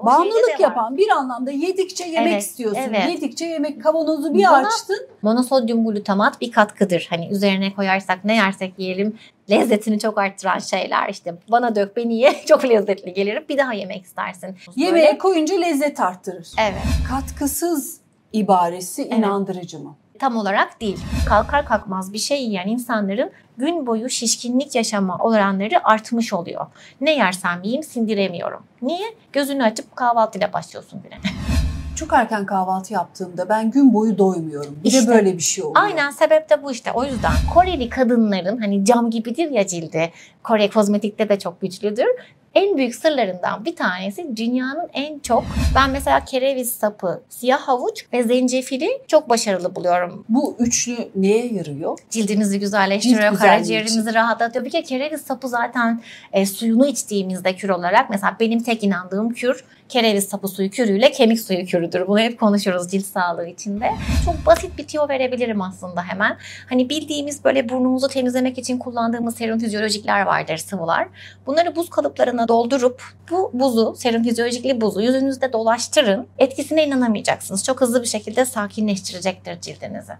Bağımlılık yapan bir anlamda yedikçe yemek istiyorsun. Evet. Yedikçe yemek kavanozu bir açtın. Monosodyum glutamat bir katkıdır. Hani üzerine koyarsak ne yersek yiyelim lezzetini çok arttıran şeyler. İşte bana dök beni ye çok lezzetli gelirim bir daha yemek istersin. Yemeğe koyunca lezzet arttırır. Evet. Katkısız ibaresi inandırıcı mı? Tam olarak değil. Kalkar kalkmaz bir şey yiyen insanların gün boyu şişkinlik yaşama oranları artmış oluyor. Ne yersem yiyeyim sindiremiyorum. Niye? Gözünü açıp kahvaltıyla başlıyorsun güne. Çok erken kahvaltı yaptığımda ben gün boyu doymuyorum. Bir de böyle bir şey oluyor. Aynen sebep de bu işte. O yüzden Koreli kadınların hani cam gibidir ya cildi. Kore kozmetikte de çok güçlüdür. En büyük sırlarından bir tanesi dünyanın en çok ben mesela kereviz sapı, siyah havuç ve zencefili çok başarılı buluyorum. Bu üçlü neye yarıyor? Cildinizi güzelleştiriyor, Cilt karaciğerinizi rahatlatıyor. Bir kere kereviz sapı zaten suyunu içtiğimizde kür olarak mesela benim tek inandığım kür kereviz sapı suyu kürüyle kemik suyu kürüdür. Bunu hep konuşuruz cilt sağlığı içinde. Çok basit bir tüyo verebilirim aslında hemen. Hani bildiğimiz böyle burnumuzu temizlemek için kullandığımız serum fizyolojikler vardır, sıvılar. Bunları buz kalıplarına doldurup bu buzu, serum fizyolojikli buzu yüzünüzde dolaştırın. Etkisine inanamayacaksınız. Çok hızlı bir şekilde sakinleştirecektir cildinizi.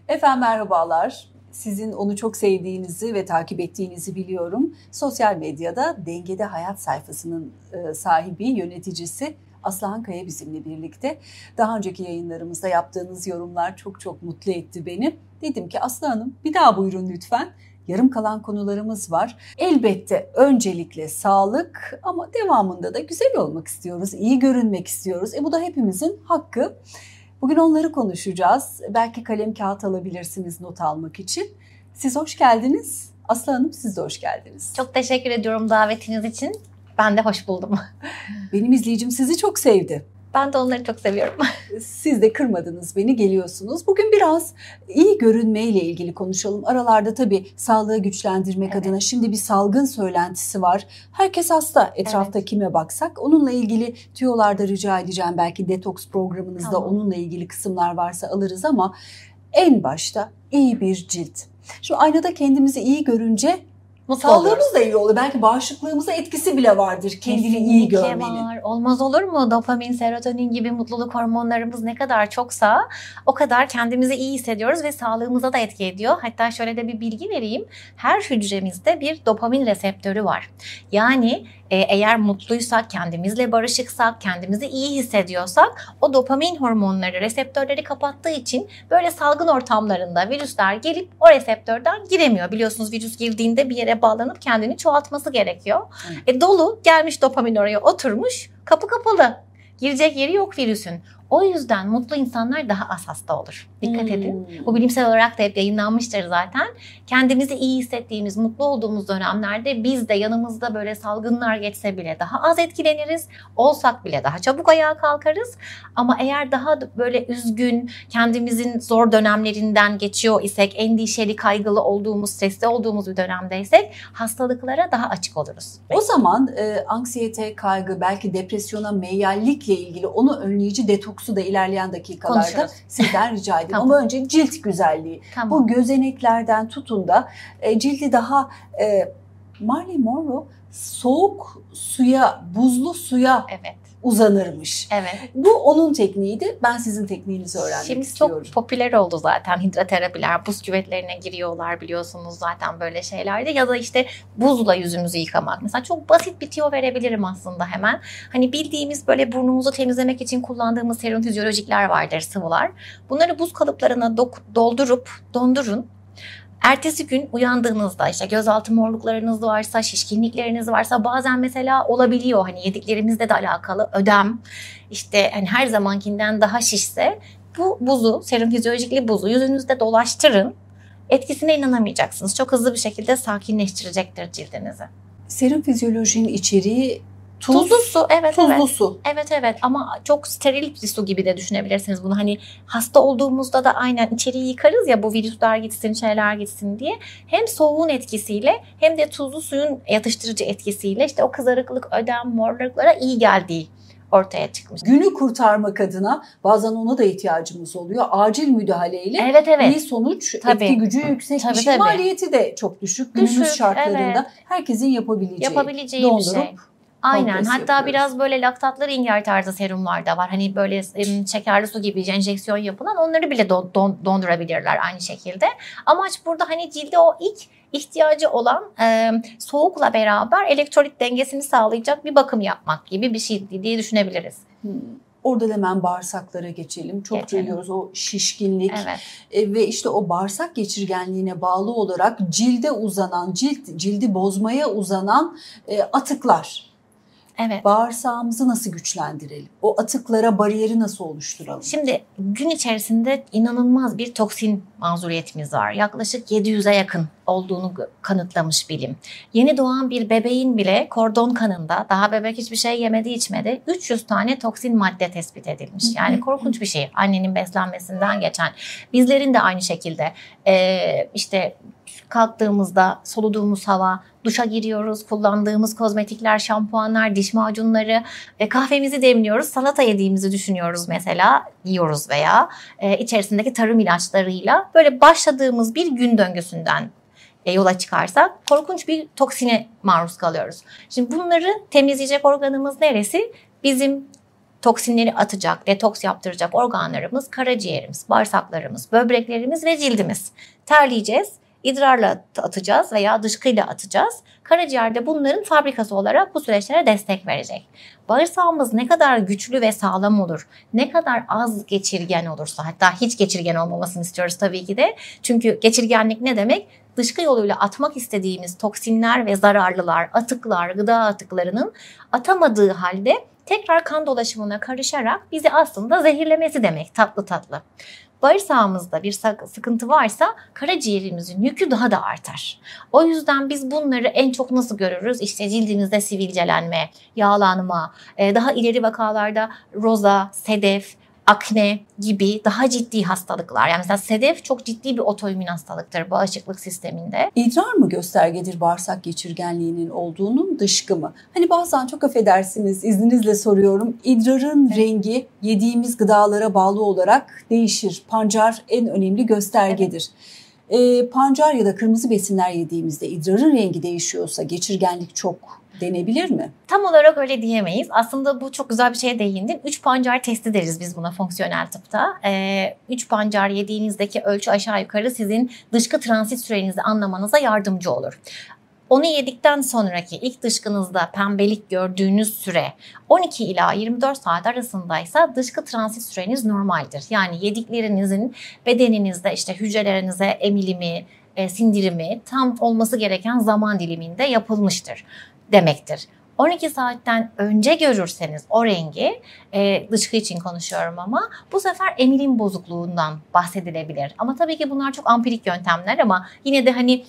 Efendim merhabalar. Sizin onu çok sevdiğinizi ve takip ettiğinizi biliyorum. Sosyal medyada Dengede Hayat sayfasının sahibi, yöneticisi Aslıhan Kaya bizimle birlikte. Daha önceki yayınlarımızda yaptığınız yorumlar çok mutlu etti beni. Dedim ki Aslı Hanım bir daha buyurun lütfen. Yarım kalan konularımız var. Elbette öncelikle sağlık ama devamında da güzel olmak istiyoruz, iyi görünmek istiyoruz. Bu da hepimizin hakkı. Bugün onları konuşacağız. Belki kalem kağıt alabilirsiniz not almak için. Siz hoş geldiniz. Aslı Hanım siz de hoş geldiniz. Çok teşekkür ediyorum davetiniz için. Ben de hoş buldum. Benim izleyicim sizi çok sevdi. Ben de onları çok seviyorum. Siz de kırmadınız beni, geliyorsunuz. Bugün biraz iyi görünmeyle ilgili konuşalım. Aralarda tabii sağlığı güçlendirmek adına şimdi bir salgın söylentisi var. Herkes hasta etrafta kime baksak. Onunla ilgili tüyolarda rica edeceğim. Belki detoks programınızda onunla ilgili kısımlar varsa alırız ama en başta iyi bir cilt. Şu aynada kendimizi iyi görünce sağlığımız da iyi oluyor. Belki bağışıklığımıza etkisi bile vardır kendini iyi görmenin. Var. Olmaz olur mu? Dopamin, serotonin gibi mutluluk hormonlarımız ne kadar çoksa o kadar kendimizi iyi hissediyoruz ve sağlığımıza da etki ediyor. Hatta şöyle de bir bilgi vereyim. Her hücremizde bir dopamin reseptörü var. Yani eğer mutluysak, kendimizle barışıksak, kendimizi iyi hissediyorsak o dopamin hormonları reseptörleri kapattığı için böyle salgın ortamlarında virüsler gelip o reseptörden giremiyor. Biliyorsunuz virüs girdiğinde bir yere bağlanıp kendini çoğaltması gerekiyor. Dolu gelmiş dopamin oraya oturmuş, kapı kapalı. Girecek yeri yok virüsün. O yüzden mutlu insanlar daha az hasta olur. Dikkat edin. Bu bilimsel olarak da hep yayınlanmıştır zaten. Kendimizi iyi hissettiğimiz, mutlu olduğumuz dönemlerde biz de yanımızda böyle salgınlar geçse bile daha az etkileniriz. Olsak bile daha çabuk ayağa kalkarız. Ama eğer daha böyle üzgün, kendimizin zor dönemlerinden geçiyor isek, endişeli, kaygılı olduğumuz, stresli olduğumuz bir dönemdeysek hastalıklara daha açık oluruz. O zaman anksiyete, kaygı, belki depresyona, meyyallikle ilgili onu önleyici detoksu da ilerleyen dakikalarda sizden rica edeyim. Ama önce cilt güzelliği. Bu gözeneklerden tutun da cildi daha Marilyn Monroe soğuk suya, buzlu suya uzanırmış. Bu onun tekniğiydi. Ben sizin tekniğinizi öğrenmek istiyorum. Şimdi çok popüler oldu zaten hidroterapiler. Buz küvetlerine giriyorlar biliyorsunuz zaten böyle şeylerde. Ya da işte buzla yüzümüzü yıkamak. Mesela çok basit bir tüyo verebilirim aslında hemen. Hani bildiğimiz böyle burnumuzu temizlemek için kullandığımız serum fizyolojikler vardır, sıvılar. Bunları buz kalıplarına doldurup dondurun. Ertesi gün uyandığınızda işte gözaltı morluklarınız varsa, şişkinlikleriniz varsa bazen mesela olabiliyor. Hani yediklerimizle de alakalı ödem işte hani her zamankinden daha şişse bu buzu, serum fizyolojikli buzu yüzünüzde dolaştırın. Etkisine inanamayacaksınız. Çok hızlı bir şekilde sakinleştirecektir cildinizi. Serum fizyolojinin içeriği tuzlu su, tuzlu su. Evet ama çok steril bir su gibi de düşünebilirsiniz bunu. Hani hasta olduğumuzda da aynen içeriği yıkarız ya bu virüsler gitsin, şeyler gitsin diye. Hem soğuğun etkisiyle hem de tuzlu suyun yatıştırıcı etkisiyle işte o kızarıklık, ödem, morluklara iyi geldiği ortaya çıkmış. Günü kurtarmak adına bazen ona da ihtiyacımız oluyor. Acil müdahaleyle iyi sonuç, etki gücü yüksek bir maliyeti de çok düşük. Günümüz şartlarında herkesin yapabileceği bir şey. Aynen. Kompres Hatta yapıyoruz. biraz böyle laktatlı ringer tarzı serumlar da var. Hani böyle şekerli su gibi enjeksiyon yapılan, onları bile dondurabilirler aynı şekilde. Amaç burada hani cilde o ilk ihtiyacı olan soğukla beraber elektrolit dengesini sağlayacak bir bakım yapmak gibi bir şey diye düşünebiliriz. Orada da hemen bağırsaklara geçelim. Çok duyuyoruz o şişkinlik ve işte o bağırsak geçirgenliğine bağlı olarak cilde uzanan, cildi bozmaya uzanan atıklar. Evet. Bağırsağımızı nasıl güçlendirelim? O atıklara bariyeri nasıl oluşturalım? Şimdi gün içerisinde inanılmaz bir toksin mazuriyetimiz var. Yaklaşık 700'e yakın olduğunu kanıtlamış bilim. Yeni doğan bir bebeğin bile kordon kanında, daha bebek hiçbir şey yemedi içmedi, 300 tane toksin madde tespit edilmiş. Yani korkunç bir şey, annenin beslenmesinden geçen. Bizlerin de aynı şekilde işte kalktığımızda soluduğumuz hava, duşa giriyoruz, kullandığımız kozmetikler, şampuanlar, diş macunları, kahvemizi demliyoruz, salata yediğimizi düşünüyoruz mesela, yiyoruz veya içerisindeki tarım ilaçlarıyla böyle başladığımız bir gün döngüsünden yola çıkarsak korkunç bir toksine maruz kalıyoruz. Şimdi bunları temizleyecek organımız neresi? Bizim toksinleri atacak, detoks yaptıracak organlarımız karaciğerimiz, bağırsaklarımız, böbreklerimiz ve cildimiz. Terleyeceğiz, idrarla atacağız veya dışkıyla atacağız. Karaciğerde bunların fabrikası olarak bu süreçlere destek verecek. Bağırsağımız ne kadar güçlü ve sağlam olur, ne kadar az geçirgen olursa, hatta hiç geçirgen olmamasını istiyoruz tabii ki de. Çünkü geçirgenlik ne demek? Dışkı yoluyla atmak istediğimiz toksinler ve zararlılar, atıklar, gıda atıklarının atamadığı halde tekrar kan dolaşımına karışarak bizi aslında zehirlemesi demek, tatlı tatlı. Bağırsağımızda bir sıkıntı varsa karaciğerimizin yükü daha da artar. O yüzden biz bunları en çok nasıl görürüz? İşte cildimizde sivilcelenme, yağlanma, daha ileri vakalarda roza, sedef, akne gibi daha ciddi hastalıklar. Yani mesela sedef çok ciddi bir otoimmün hastalıktır bağışıklık sisteminde. İdrar mı göstergedir bağırsak geçirgenliğinin olduğunun, dışkı mı? Hani bazen, çok affedersiniz, izninizle soruyorum, idrarın rengi yediğimiz gıdalara bağlı olarak değişir. Pancar en önemli göstergedir. Pancar ya da kırmızı besinler yediğimizde idrarın rengi değişiyorsa geçirgenlik çok denebilir mi? Tam olarak öyle diyemeyiz. Aslında bu çok güzel bir şeye değindin. 3 pancar testi deriz biz buna fonksiyonel tıpta. 3 pancar yediğinizdeki ölçü aşağı yukarı sizin dışkı transit sürenizi anlamanıza yardımcı olur. Onu yedikten sonraki ilk dışkınızda pembelik gördüğünüz süre 12 ila 24 saat arasındaysa dışkı transit süreniz normaldir. Yani yediklerinizin bedeninizde işte hücrelerinize emilimi, sindirimi tam olması gereken zaman diliminde yapılmıştır demektir. 12 saatten önce görürseniz o rengi, dışkı için konuşuyorum ama bu sefer emilim bozukluğundan bahsedilebilir. Ama tabii ki bunlar çok ampirik yöntemler ama yine de hani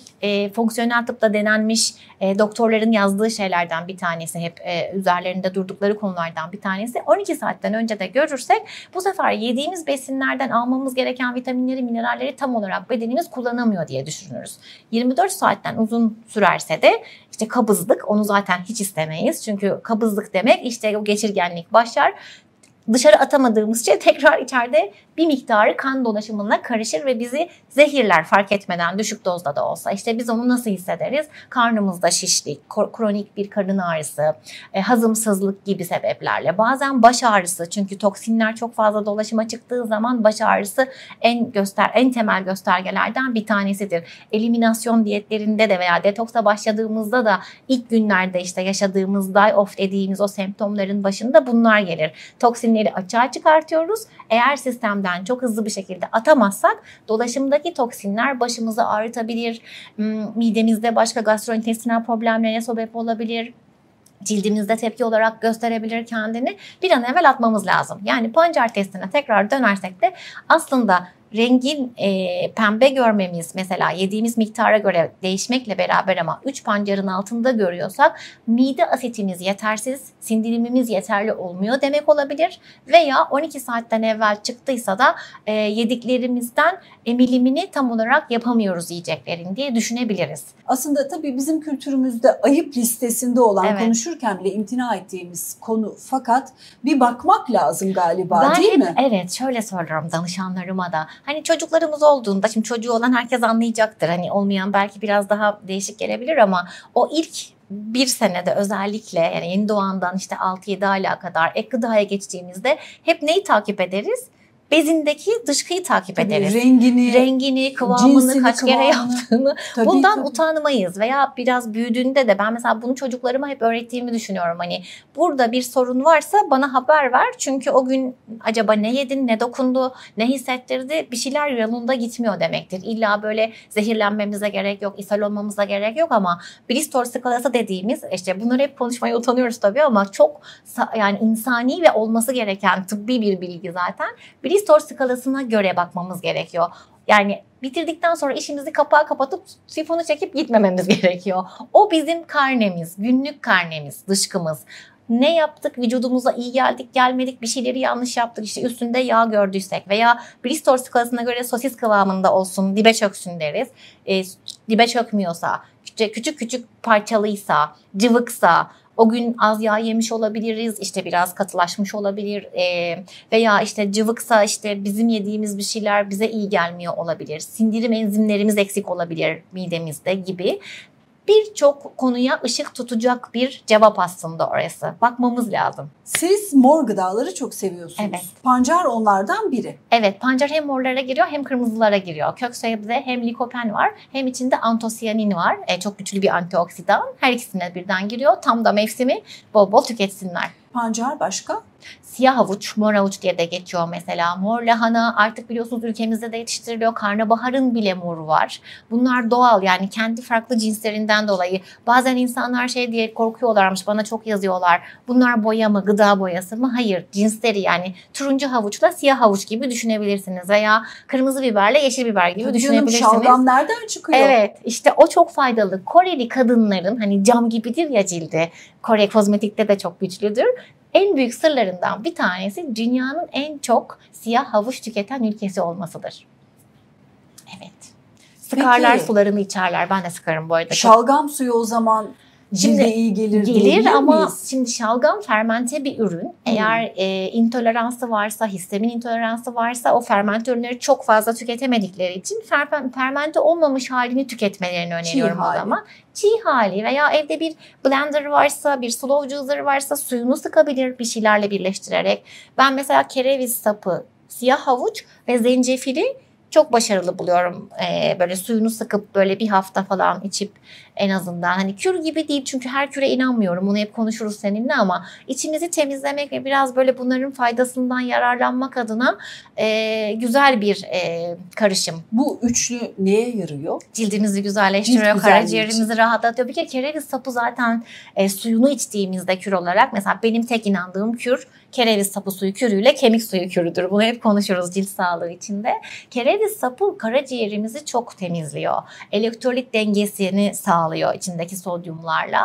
fonksiyonel tıpta denenmiş doktorların yazdığı şeylerden bir tanesi, hep üzerlerinde durdukları konulardan bir tanesi. 12 saatten önce de görürsek bu sefer yediğimiz besinlerden almamız gereken vitaminleri, mineralleri tam olarak bedenimiz kullanamıyor diye düşünürüz. 24 saatten uzun sürerse de işte kabızlık, onu zaten hiç istemeyiz. Çünkü kabızlık demek işte o geçirgenlik başlar. Dışarı atamadığımız şey tekrar içeride bir miktarı kan dolaşımına karışır ve bizi zehirler fark etmeden, düşük dozda da olsa. İşte biz onu nasıl hissederiz? Karnımızda şişlik, kronik bir karın ağrısı, hazımsızlık gibi sebeplerle. Bazen baş ağrısı, çünkü toksinler çok fazla dolaşıma çıktığı zaman baş ağrısı en temel göstergelerden bir tanesidir. Eliminasyon diyetlerinde de veya detoksa başladığımızda da ilk günlerde işte yaşadığımız die-off dediğimiz o semptomların başında bunlar gelir. Toksinleri açığa çıkartıyoruz. Eğer sistemden çok hızlı bir şekilde atamazsak dolaşımdaki toksinler başımızı ağrıtabilir, midemizde başka gastrointestinal problemlere sebep olabilir, cildimizde tepki olarak gösterebilir kendini. Bir an evvel atmamız lazım. Yani pancar testine tekrar dönersek de aslında rengin pembe görmemiz mesela yediğimiz miktara göre değişmekle beraber ama 3 pancarın altında görüyorsak mide asitimiz yetersiz, sindirimimiz yeterli olmuyor demek olabilir. Veya 12 saatten evvel çıktıysa da yediklerimizden emilimini tam olarak yapamıyoruz yiyeceklerin diye düşünebiliriz. Aslında tabii bizim kültürümüzde ayıp listesinde olan, konuşurken bile imtina ettiğimiz konu, fakat bir bakmak lazım galiba, değil mi? Evet, şöyle soruyorum danışanlarıma da. Hani çocuklarımız olduğunda, şimdi çocuğu olan herkes anlayacaktır. Hani olmayan belki biraz daha değişik gelebilir ama o ilk bir senede özellikle yani yeni doğandan işte 6-7 aylığa kadar ek gıdaya geçtiğimizde hep neyi takip ederiz? Bezindeki dışkıyı takip ederiz. Rengini, kıvamını, kaç kere yaptığını. Bundan utanmayız veya biraz büyüdüğünde de ben mesela bunu çocuklarıma hep öğrettiğimi düşünüyorum. Hani burada bir sorun varsa bana haber ver. Çünkü o gün acaba ne yedin, ne dokundu, ne hissettirdi, bir şeyler yolunda gitmiyor demektir. İlla böyle zehirlenmemize gerek yok, ishal olmamıza gerek yok ama Bristol skalası dediğimiz işte bunları hep konuşmaya utanıyoruz tabii ama çok yani insani ve olması gereken tıbbi bir bilgi zaten. Bristol skalasına göre bakmamız gerekiyor. Yani bitirdikten sonra işimizi kapağı kapatıp sifonu çekip gitmememiz gerekiyor. O bizim karnemiz, günlük karnemiz, dışkımız. Ne yaptık, vücudumuza iyi geldik, gelmedik, bir şeyleri yanlış yaptık, işte üstünde yağ gördüysek veya Bristol skalasına göre sosis kıvamında olsun, dibe çöksün deriz. Dibe çökmüyorsa, küçük küçük parçalıysa, cıvıksa, o gün az yağ yemiş olabiliriz, işte biraz katılaşmış olabilir veya işte cıvıksa işte bizim yediğimiz bir şeyler bize iyi gelmiyor olabilir. Sindirim enzimlerimiz eksik olabilir midemizde gibi. Birçok konuya ışık tutacak bir cevap aslında orası. Bakmamız lazım. Siz mor gıdaları çok seviyorsunuz. Evet. Pancar onlardan biri. Evet, pancar hem morlara giriyor hem kırmızılara giriyor. Kök sebze hem likopen var hem içinde antosiyanin var. Çok güçlü bir antioksidan. Her ikisine birden giriyor. Tam da mevsimi, bol bol tüketsinler. Pancar başka? Siyah havuç, mor havuç diye de geçiyor mesela. Mor lahana artık biliyorsunuz ülkemizde de yetiştiriliyor. Karnabaharın bile moru var. Bunlar doğal yani kendi farklı cinslerinden dolayı. Bazen insanlar şey diye korkuyorlarmış, bana çok yazıyorlar. Bunlar boya mı, gıda boyası mı? Hayır, cinsleri yani turuncu havuçla siyah havuç gibi düşünebilirsiniz. Veya kırmızı biberle yeşil biber gibi Tabii düşünebilirsiniz. Şalgam nereden çıkıyor? Evet, işte o çok faydalı. Koreli kadınların hani cam gibidir ya cildi. Kore kozmetikte de çok güçlüdür. En büyük sırlarından bir tanesi dünyanın en çok siyah havuç tüketen ülkesi olmasıdır. Evet. Sıkarlar, peki, sularını içerler. Ben de sıkarım bu arada. Şalgam suyu o zaman cilde iyi gelir ama miyiz? şimdi şalgam fermente bir ürün. Eğer intoleransı varsa, histamin intoleransı varsa o fermente ürünleri çok fazla tüketemedikleri için fermente olmamış halini tüketmelerini öneriyorum ama çiğ hali veya evde bir blender varsa, bir slow juicer varsa suyunu sıkabilir bir şeylerle birleştirerek. Ben mesela kereviz sapı, siyah havuç ve zencefili çok başarılı buluyorum. Böyle suyunu sıkıp böyle bir hafta falan içip en azından hani kür gibi değil çünkü her küre inanmıyorum. Bunu hep konuşuruz seninle ama içimizi temizlemek ve biraz böyle bunların faydasından yararlanmak adına güzel bir karışım. Bu üçlü neye yarıyor? Cildimizi güzelleştiriyor, karaciğerimizi rahatlatıyor. Bir kere kereviz sapı zaten suyunu içtiğimizde kür olarak mesela benim tek inandığım kür kereviz sapı suyu kürüyle kemik suyu kürüdür. Bunu hep konuşuruz cilt sağlığı içinde. Kereviz sapı karaciğerimizi çok temizliyor. Elektrolit dengesini sağlıyor içindeki sodyumlarla.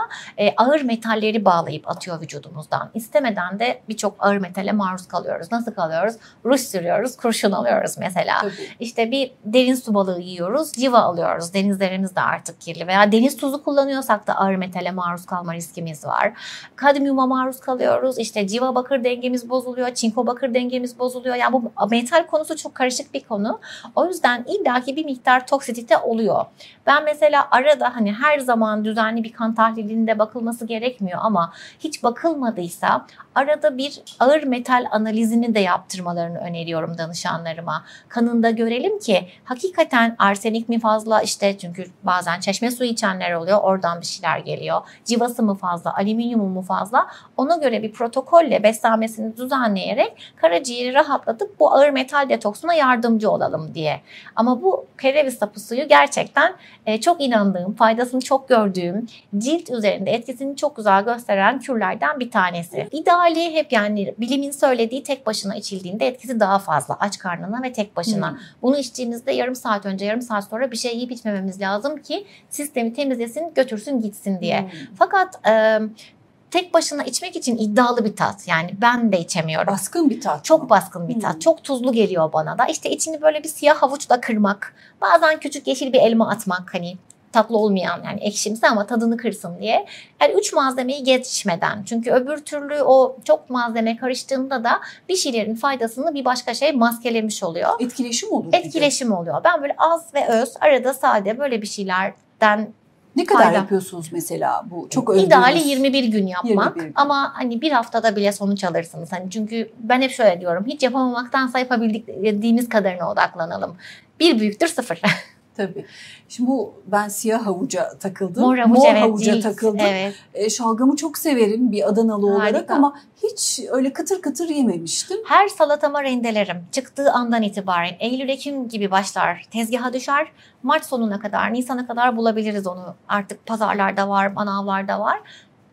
Ağır metalleri bağlayıp atıyor vücudumuzdan. İstemeden de birçok ağır metale maruz kalıyoruz. Nasıl kalıyoruz? Ruj sürüyoruz, kurşun alıyoruz mesela. Tabii. İşte bir derin su balığı yiyoruz, civa alıyoruz. Denizlerimiz de artık kirli veya deniz tuzu kullanıyorsak da ağır metale maruz kalma riskimiz var. Kadmiyuma maruz kalıyoruz. İşte civa bakır dengemiz bozuluyor, çinko bakır dengemiz bozuluyor. Yani bu metal konusu çok karışık bir konu. O yüzden illaki bir miktar toksisite oluyor. Ben mesela arada hani her zaman düzenli bir kan tahlilinde bakılması gerekmiyor ama hiç bakılmadıysa arada bir ağır metal analizini de yaptırmalarını öneriyorum danışanlarıma. Kanında görelim ki hakikaten arsenik mi fazla işte çünkü bazen çeşme suyu içenler oluyor oradan bir şeyler geliyor. Civası mı fazla, alüminyumu mu fazla ona göre bir protokolle beslenmesini düzenleyerek karaciğeri rahatlatıp bu ağır metal detoksuna yardımcı olalım diye. Ama bu kereviz sapı suyu gerçekten çok inandığım, faydasını çok gördüğüm, cilt üzerinde etkisini çok güzel gösteren kürlerden bir tanesi. İdeali hep yani bilimin söylediği tek başına içildiğinde etkisi daha fazla. Aç karnına ve tek başına. Bunu içtiğimizde yarım saat önce, yarım saat sonra bir şey yiyip içmememiz lazım ki sistemi temizlesin, götürsün gitsin diye. Fakat tek başına içmek için iddialı bir tat. Yani ben de içemiyorum. Baskın bir tat. Çok baskın bir tat. Çok tuzlu geliyor bana da. İşte içini böyle bir siyah havuçla kırmak. Bazen küçük yeşil bir elma atmak hani tatlı olmayan yani ekşimsi ama tadını kırsın diye. Yani 3 malzemeyi geçmeden. Çünkü öbür türlü o çok malzeme karıştığında da bir şeylerin faydasını bir başka şey maskelemiş oluyor. Etkileşim olur. Etkileşim oluyor. Ben böyle az ve öz arada sade böyle bir şeylerden Ne kadar fayda. yapıyorsunuz mesela bu? Çok övdüğünüz. İdeali 21 gün yapmak 21 gün. Ama hani bir haftada bile sonuç alırsınız. Hani çünkü ben hep şöyle diyorum, hiç yapamamaktansa yapabildiğimiz kadarına odaklanalım. 1 büyüktür 0. Tabii. Şimdi ben siyah havuca takıldım. Mor havuç, evet, havuca cilt, takıldım. evet. Şalgamı çok severim bir Adanalı olarak Harika. ama hiç öyle kıtır kıtır yememiştim. Her salatama rendelerim. Çıktığı andan itibaren Eylül-Ekim gibi başlar. Tezgaha düşer. Mart sonuna kadar, Nisan'a kadar bulabiliriz onu. Artık pazarlarda var, manavlarda var.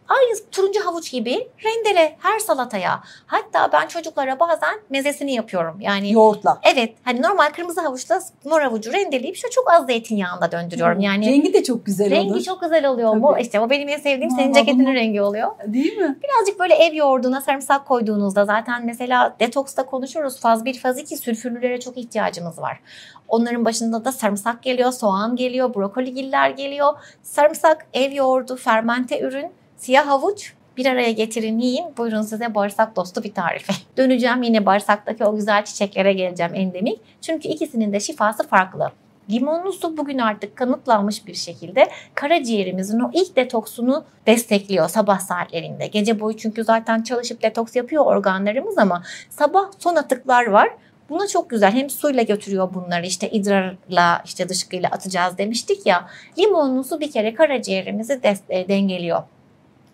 Aynı turuncu havuç gibi rendele her salataya. Hatta ben çocuklara bazen mezesini yapıyorum. Yani Yoğurtla. evet, hani normal kırmızı havuçla mor havucu rendeleyip çok az zeytinyağında döndürüyorum. Yani rengi de çok güzel olur. rengi çok güzel oluyor. O benim en sevdiğim, senin Vallahi ceketinin rengi oluyor. Değil mi? Birazcık böyle ev yoğurduna sarımsak koyduğunuzda, zaten mesela detoksta konuşuruz. Faz 1, faz 2 sülfürlülere çok ihtiyacımız var. Onların başında da sarımsak geliyor, soğan geliyor, brokoligiller geliyor. Sarımsak, ev yoğurdu, fermente ürün, siyah havuç bir araya getirin, yiyin. Buyurun size bağırsak dostu bir tarifi. Döneceğim yine bağırsaktaki o güzel çiçeklere geleceğim endemik. Çünkü ikisinin de şifası farklı. Limonlu su bugün artık kanıtlanmış bir şekilde karaciğerimizin o ilk detoksunu destekliyor sabah saatlerinde. Gece boyu çünkü zaten çalışıp detoks yapıyor organlarımız ama sabah son atıklar var. Buna çok güzel, hem suyla götürüyor bunları, işte idrarla, işte dışkıyla atacağız demiştik ya. Limonlu su bir kere karaciğerimizi dengeliyor.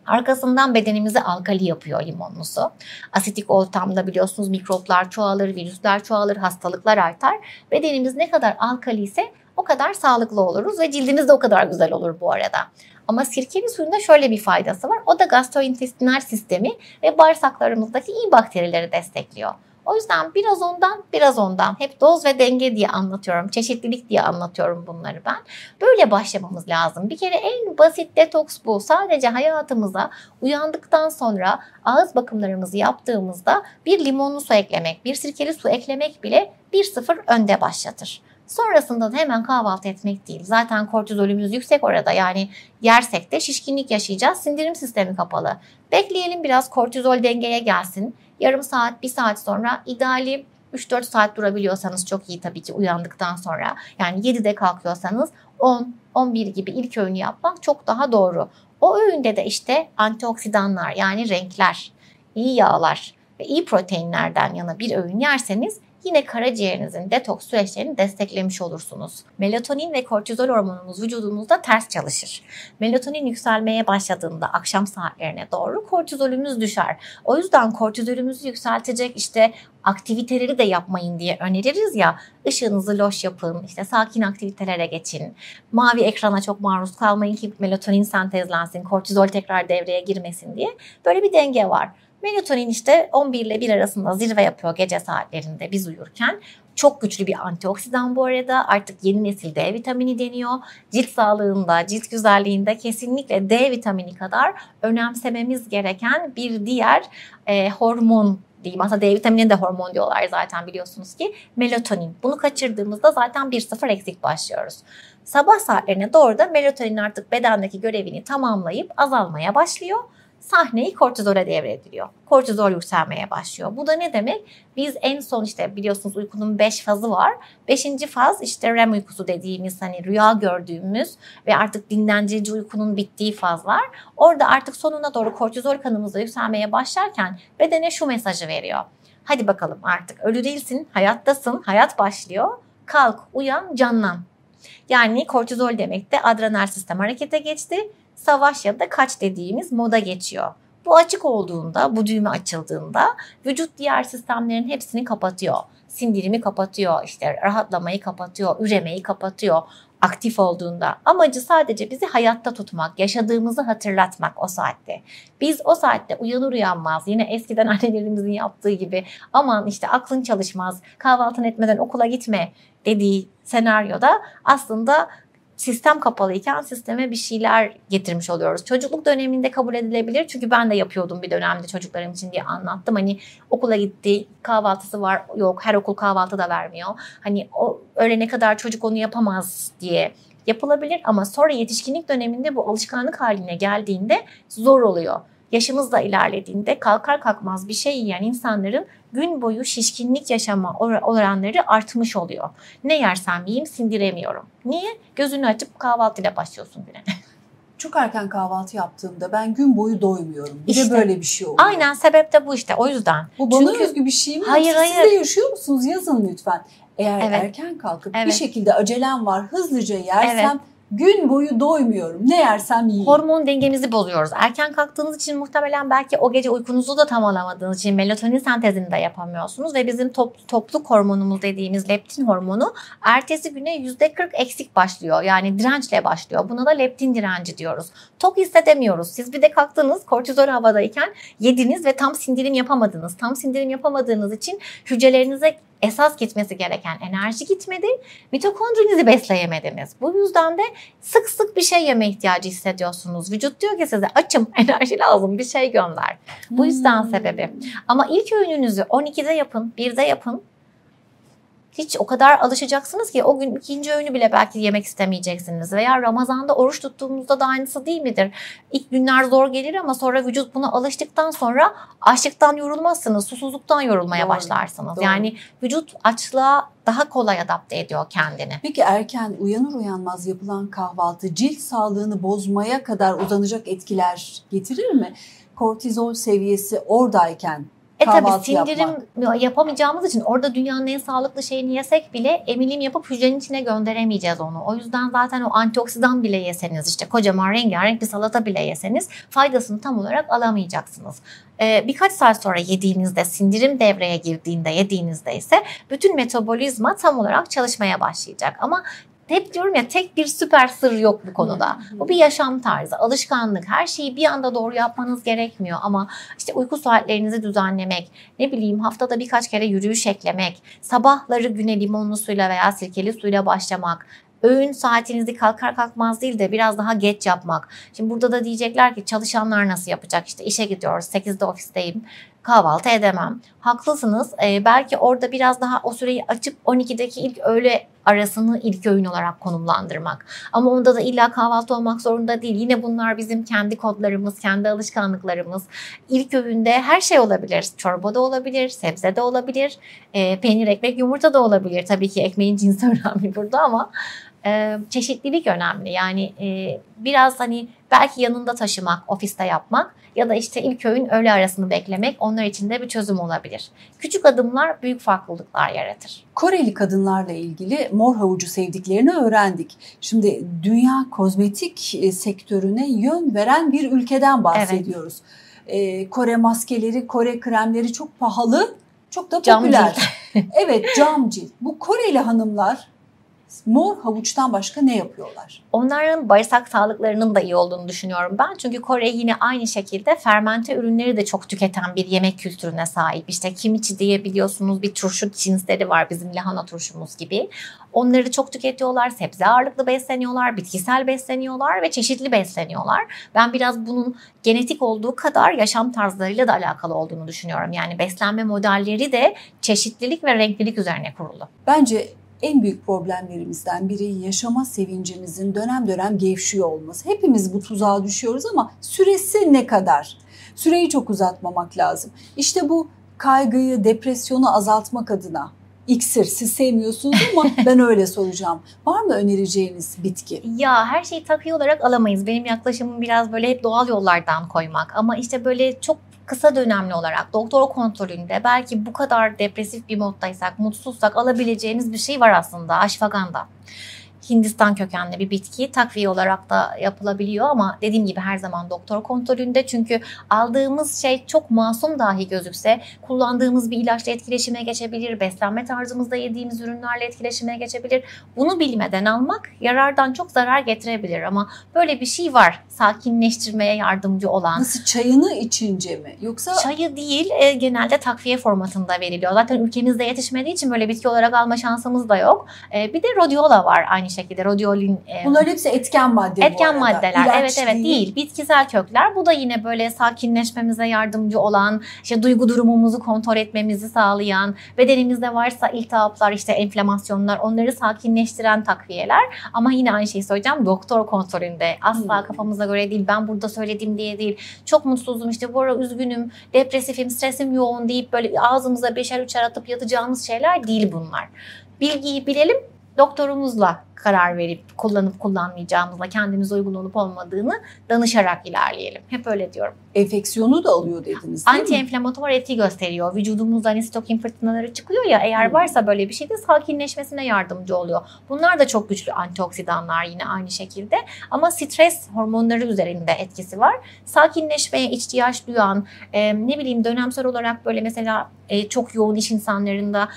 Arkasından bedenimizi alkali yapıyor limonlu su. Asitik ortamda biliyorsunuz mikroplar çoğalır, virüsler çoğalır, hastalıklar artar. Bedenimiz ne kadar alkali ise o kadar sağlıklı oluruz ve cildimiz de o kadar güzel olur bu arada. Ama sirkeli suyun da şöyle bir faydası var. O da gastrointestinal sistemi ve bağırsaklarımızdaki iyi bakterileri destekliyor. O yüzden biraz ondan, biraz ondan. Hep doz ve denge diye anlatıyorum. Çeşitlilik diye anlatıyorum bunları ben. Böyle başlamamız lazım. Bir kere en basit detoks bu. Sadece hayatımıza uyandıktan sonra ağız bakımlarımızı yaptığımızda bir limonlu su eklemek, bir sirkeli su eklemek bile 1-0 önde başlatır. Sonrasında da hemen kahvaltı etmek değil. Zaten kortizolümüz yüksek orada. Yani yersek de şişkinlik yaşayacağız. Sindirim sistemi kapalı. Bekleyelim biraz kortizol dengeye gelsin. Yarım saat, 1 saat sonra ideali 3-4 saat durabiliyorsanız çok iyi tabii ki uyandıktan sonra. Yani 7'de kalkıyorsanız 10-11 gibi ilk öğünü yapmak çok daha doğru. O öğünde de işte antioksidanlar, yani renkler, iyi yağlar ve iyi proteinlerden yana bir öğün yerseniz yine karaciğerinizin detoks süreçlerini desteklemiş olursunuz. Melatonin ve kortizol hormonumuz vücudumuzda ters çalışır. Melatonin yükselmeye başladığında akşam saatlerine doğru kortizolümüz düşer. O yüzden kortizolümüzü yükseltecek işte aktiviteleri de yapmayın diye öneririz ya. Işığınızı loş yapın, işte sakin aktivitelere geçin. Mavi ekrana çok maruz kalmayın ki melatonin sentezlensin, kortizol tekrar devreye girmesin diye. Böyle bir denge var. Melatonin işte 11 ile 1 arasında zirve yapıyor gece saatlerinde biz uyurken. Çok güçlü bir antioksidan bu arada. Artık yeni nesil D vitamini deniyor. Cilt sağlığında, cilt güzelliğinde kesinlikle D vitamini kadar önemsememiz gereken bir diğer hormon diyeyim. Aslında D vitamini de hormon diyorlar zaten, biliyorsunuz ki. Melatonin. Bunu kaçırdığımızda zaten 1-0 eksik başlıyoruz. Sabah saatlerine doğru da melatonin artık bedendeki görevini tamamlayıp azalmaya başlıyor. Sahneyi kortizola devrediliyor. Kortizol yükselmeye başlıyor. Bu da ne demek? Biz en son işte biliyorsunuz uykunun 5 fazı var. 5. faz işte REM uykusu dediğimiz, hani rüya gördüğümüz ve artık dinlendirici uykunun bittiği fazlar. Orada artık sonuna doğru kortizol kanımızda yükselmeye başlarken bedene şu mesajı veriyor. Hadi bakalım, artık ölü değilsin, hayattasın, hayat başlıyor. Kalk, uyan, canlan. Yani kortizol demek de adrenal sistem harekete geçti. Savaş ya da kaç dediğimiz moda geçiyor. Bu açık olduğunda, bu düğme açıldığında vücut diğer sistemlerin hepsini kapatıyor. Sindirimi kapatıyor, işte rahatlamayı kapatıyor, üremeyi kapatıyor aktif olduğunda. Amacı sadece bizi hayatta tutmak, yaşadığımızı hatırlatmak o saatte. Biz o saatte uyanır uyanmaz, yine eskiden annelerimizin yaptığı gibi aman işte aklın çalışmaz, kahvaltını etmeden okula gitme dediği senaryoda aslında sistem kapalıyken sisteme bir şeyler getirmiş oluyoruz. Çocukluk döneminde kabul edilebilir. Çünkü ben de yapıyordum bir dönemde çocuklarım için diye anlattım. Hani okula gitti, kahvaltısı var, yok her okul kahvaltı da vermiyor. Hani o öğlene kadar çocuk onu yapamaz diye yapılabilir. Ama sonra yetişkinlik döneminde bu alışkanlık haline geldiğinde zor oluyor. Yaşımız da ilerlediğinde kalkar kalkmaz bir şey yiyen insanların gün boyu şişkinlik yaşama oranları artmış oluyor. Ne yersem yiyeyim sindiremiyorum. Niye? Gözünü açıp kahvaltıyla başlıyorsun güne. çok erken kahvaltı yaptığımda ben gün boyu doymuyorum. Bir İşte, de böyle bir şey oluyor. Aynen, sebep de bu işte, o yüzden. Bu bana özgü bir şey mi? Hayır, Siz de yaşıyor musunuz? Yazın lütfen. Eğer Evet. erken kalkıp bir Evet. şekilde acelem var, hızlıca yersem Evet. gün boyu doymuyorum. Ne yersem yiyeyim. Hormon dengemizi bozuyoruz. Erken kalktığınız için muhtemelen belki o gece uykunuzu da tam alamadığınız için melatonin sentezini de yapamıyorsunuz ve bizim topluk hormonumuz dediğimiz leptin hormonu ertesi güne %40 eksik başlıyor. Yani dirençle başlıyor. Buna da leptin direnci diyoruz. Tok hissedemiyoruz. Siz bir de kalktınız, kortizol havadayken yediniz ve tam sindirim yapamadınız. Tam sindirim yapamadığınız için hücrelerinize esas gitmesi gereken enerji gitmedi. Mitokondrinizi besleyemediniz. Bu yüzden de sık sık bir şey yeme ihtiyacı hissediyorsunuz. Vücut diyor ki size açım, enerji lazım, bir şey gönder. Bu yüzden sebebi. Ama ilk öğününüzü 12'de yapın, 1'de yapın. Hiç o kadar alışacaksınız ki o gün ikinci öğünü bile belki yemek istemeyeceksiniz. Veya Ramazan'da oruç tuttuğumuzda da aynısı değil midir? İlk günler zor gelir ama sonra vücut buna alıştıktan sonra açlıktan yorulmazsınız, susuzluktan yorulmaya başlarsınız. Doğru. Yani vücut açlığa daha kolay adapte ediyor kendini. Peki erken uyanır uyanmaz yapılan kahvaltı cilt sağlığını bozmaya kadar uzanacak etkiler getirir mi? Kortizol seviyesi oradayken Tabii kahvaltı sindirim yapmak. yapamayacağımız için orada dünyanın en sağlıklı şeyini yesek bile emilim yapıp hücrenin içine gönderemeyeceğiz onu. O yüzden zaten o antioksidan bile yeseniz, işte kocaman rengarenk bir salata bile yeseniz faydasını tam olarak alamayacaksınız. Birkaç saat sonra yediğinizde, sindirim devreye girdiğinde yediğinizde ise bütün metabolizma tam olarak çalışmaya başlayacak. Ama hep diyorum ya, tek bir süper sır yok bu konuda. Bu bir yaşam tarzı, alışkanlık. Her şeyi bir anda doğru yapmanız gerekmiyor ama işte uyku saatlerinizi düzenlemek, ne bileyim haftada birkaç kere yürüyüş eklemek, sabahları güne limonlu suyla veya sirkeli suyla başlamak, öğün saatinizi kalkar kalkmaz değil de biraz daha geç yapmak. Şimdi burada da diyecekler ki çalışanlar nasıl yapacak? İşte işe gidiyoruz, 8'de ofisteyim, kahvaltı edemem. Haklısınız. Belki orada biraz daha o süreyi açıp 12'deki ilk öğle arasını ilk öğün olarak konumlandırmak. Ama onda da illa kahvaltı olmak zorunda değil. Yine bunlar bizim kendi kodlarımız, kendi alışkanlıklarımız. İlk öğünde her şey olabilir. Çorba da olabilir, sebze de olabilir, peynir, ekmek, yumurta da olabilir. Tabii ki ekmeğin cinsi önemli burada ama çeşitlilik önemli. Yani biraz hani belki yanında taşımak, ofiste yapmak ya da işte ilk öğün öğle arasını beklemek onlar için de bir çözüm olabilir. Küçük adımlar büyük farklılıklar yaratır. Koreli kadınlarla ilgili mor havucu sevdiklerini öğrendik. Şimdi dünya kozmetik sektörüne yön veren bir ülkeden bahsediyoruz. Evet. Kore maskeleri, Kore kremleri çok pahalı, çok da popüler. Evet, cam cilt. Bu Koreli hanımlar mor havuçtan başka ne yapıyorlar? Onların bağırsak sağlıklarının da iyi olduğunu düşünüyorum ben. Çünkü Kore yine aynı şekilde fermente ürünleri de çok tüketen bir yemek kültürüne sahip. İşte kimchi diye biliyorsunuz bir turşu cinsleri var, bizim lahana turşumuz gibi. Onları çok tüketiyorlar, sebze ağırlıklı besleniyorlar, bitkisel besleniyorlar ve çeşitli besleniyorlar. Ben biraz bunun genetik olduğu kadar yaşam tarzlarıyla da alakalı olduğunu düşünüyorum. Yani beslenme modelleri de çeşitlilik ve renklilik üzerine kurulu. Bence en büyük problemlerimizden biri yaşama sevincimizin dönem dönem gevşiyor olması. Hepimiz bu tuzağa düşüyoruz ama süresi ne kadar? Süreyi çok uzatmamak lazım. İşte bu kaygıyı, depresyonu azaltmak adına iksir, siz sevmiyorsunuz ama ben öyle soracağım. Var mı önereceğiniz bitki? Ya her şeyi takviye olarak alamayız. Benim yaklaşımım biraz böyle hep doğal yollardan koymak. Ama işte böyle çok kısa dönemli olarak doktor kontrolünde belki bu kadar depresif bir moddaysak, mutsuzsak alabileceğiniz bir şey var aslında, ashwagandha. Hindistan kökenli bir bitki, takviye olarak da yapılabiliyor ama dediğim gibi her zaman doktor kontrolünde. Çünkü aldığımız şey çok masum dahi gözükse kullandığımız bir ilaçla etkileşime geçebilir, beslenme tarzımızda yediğimiz ürünlerle etkileşime geçebilir. Bunu bilmeden almak yarardan çok zarar getirebilir ama böyle bir şey var, sakinleştirmeye yardımcı olan. Nasıl, çayını içince mi yoksa? Çayı değil, genelde takviye formatında veriliyor. Zaten ülkemizde yetişmediği için böyle bitki olarak alma şansımız da yok. Bir de rhodiola var aynı şekilde, rhodiola. Bunlar hepsi etken madde. Etken maddeler. İlaç evet değil. Bitkisel kökler. Bu da yine böyle sakinleşmemize yardımcı olan, işte duygu durumumuzu kontrol etmemizi sağlayan, bedenimizde varsa iltihaplar, işte enflamasyonlar, onları sakinleştiren takviyeler. Ama yine aynı şeyi söyleyeceğim, doktor kontrolünde. Asla kafamıza göre değil, ben burada söyledim diye değil. Çok mutsuzum, işte bu ara üzgünüm, depresifim, stresim yoğun deyip böyle ağzımıza beşer üçer atıp yatacağımız şeyler değil bunlar. Bilgiyi bilelim, doktorumuzla karar verip kullanıp kullanmayacağımızla, kendimize uygun olup olmadığını danışarak ilerleyelim. Hep öyle diyorum. Enfeksiyonu da alıyor dediniz değil mi? Anti-enflamatuar etki gösteriyor. Vücudumuzdan sitokin fırtınaları çıkıyor ya, eğer varsa böyle bir şey de sakinleşmesine yardımcı oluyor. Bunlar da çok güçlü antioksidanlar yine aynı şekilde. Ama stres hormonları üzerinde etkisi var. Sakinleşmeye ihtiyaç duyan, dönemsel olarak böyle mesela çok yoğun iş insanlarında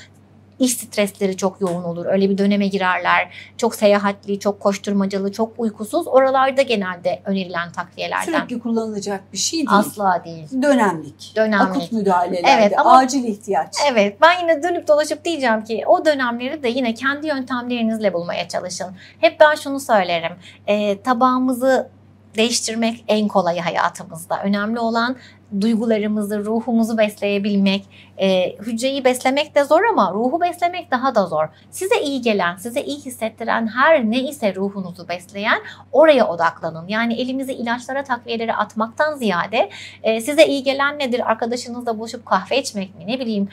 İş stresleri çok yoğun olur. Öyle bir döneme girerler. Çok seyahatli, çok koşturmacalı, çok uykusuz. Oralarda genelde önerilen takviyelerden. Sürekli kullanılacak bir şey değil. Asla değil. Dönemlik. Akut müdahalelerde. Evet, ama acil ihtiyaç. Evet, ben yine dönüp dolaşıp diyeceğim ki o dönemleri de yine kendi yöntemlerinizle bulmaya çalışın. Hep ben şunu söylerim. Tabağımızı değiştirmek en kolayı hayatımızda. Önemli olan duygularımızı, ruhumuzu besleyebilmek. Hücreyi beslemek de zor ama ruhu beslemek daha da zor. Size iyi gelen, size iyi hissettiren her ne ise ruhunuzu besleyen, oraya odaklanın. Yani elimizi ilaçlara, takviyelere atmaktan ziyade size iyi gelen nedir? Arkadaşınızla buluşup kahve içmek mi?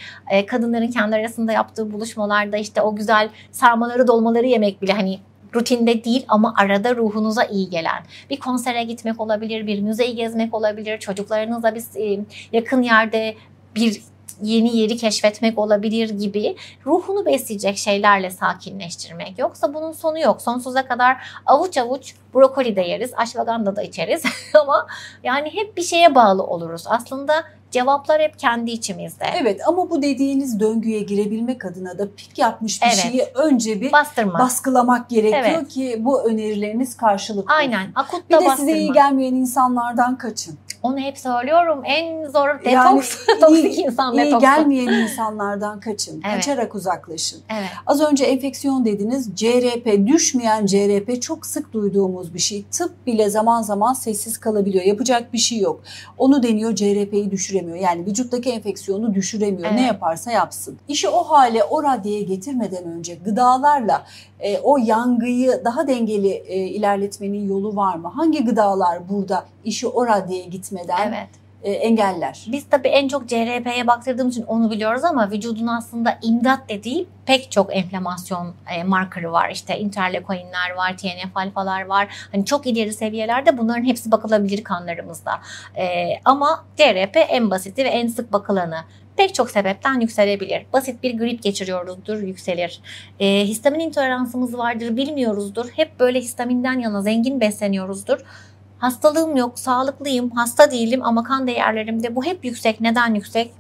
Kadınların kendi arasında yaptığı buluşmalarda işte o güzel sarmaları, dolmaları yemek bile hani rutinde değil ama arada ruhunuza iyi gelen. Bir konsere gitmek olabilir, bir müzeyi gezmek olabilir, çocuklarınızla yakın yerde bir yeni yeri keşfetmek olabilir gibi ruhunu besleyecek şeylerle sakinleştirmek. Yoksa bunun sonu yok. Sonsuza kadar avuç avuç brokoli de yeriz, ashwagandha da içeriz ama yani hep bir şeye bağlı oluruz. Aslında cevaplar hep kendi içimizde. Evet, ama bu dediğiniz döngüye girebilmek adına da pik yapmış bir şeyi önce bir baskılamak gerekiyor ki bu önerileriniz karşılıklı. Aynen. Akut bir de size iyi gelmeyen insanlardan kaçın. Onu hep söylüyorum. En zor detoks, toksik insan detoksu. İyi gelmeyen insanlardan kaçın. Evet. Kaçarak uzaklaşın. Evet. Az önce enfeksiyon dediniz. CRP, düşmeyen CRP çok sık duyduğumuz bir şey. Tıp bile zaman zaman sessiz kalabiliyor. Yapacak bir şey yok. Onu deniyor, CRP'yi düşüremiyor. Yani vücuttaki enfeksiyonu düşüremiyor. Evet. Ne yaparsa yapsın. İşi o hale, o raddeye getirmeden önce gıdalarla o yangıyı daha dengeli ilerletmenin yolu var mı? Hangi gıdalar burada işi o raddeye gitmeden engeller? Biz tabii en çok CRP'ye baktırdığımız için onu biliyoruz ama vücudun aslında imdat dediği pek çok enflamasyon markeri var. İşte interleukinler var, TNF-alfalar var. Hani çok ileri seviyelerde bunların hepsi bakılabilir kanlarımızda. Ama CRP en basiti ve en sık bakılanı. Pek çok sebepten yükselebilir. Basit bir grip geçiriyoruzdur, yükselir. Histamin intoleransımız vardır, bilmiyoruzdur. Hep böyle histaminden yana zengin besleniyoruzdur. Hastalığım yok, sağlıklıyım, hasta değilim ama kan değerlerimde bu hep yüksek. Neden yüksek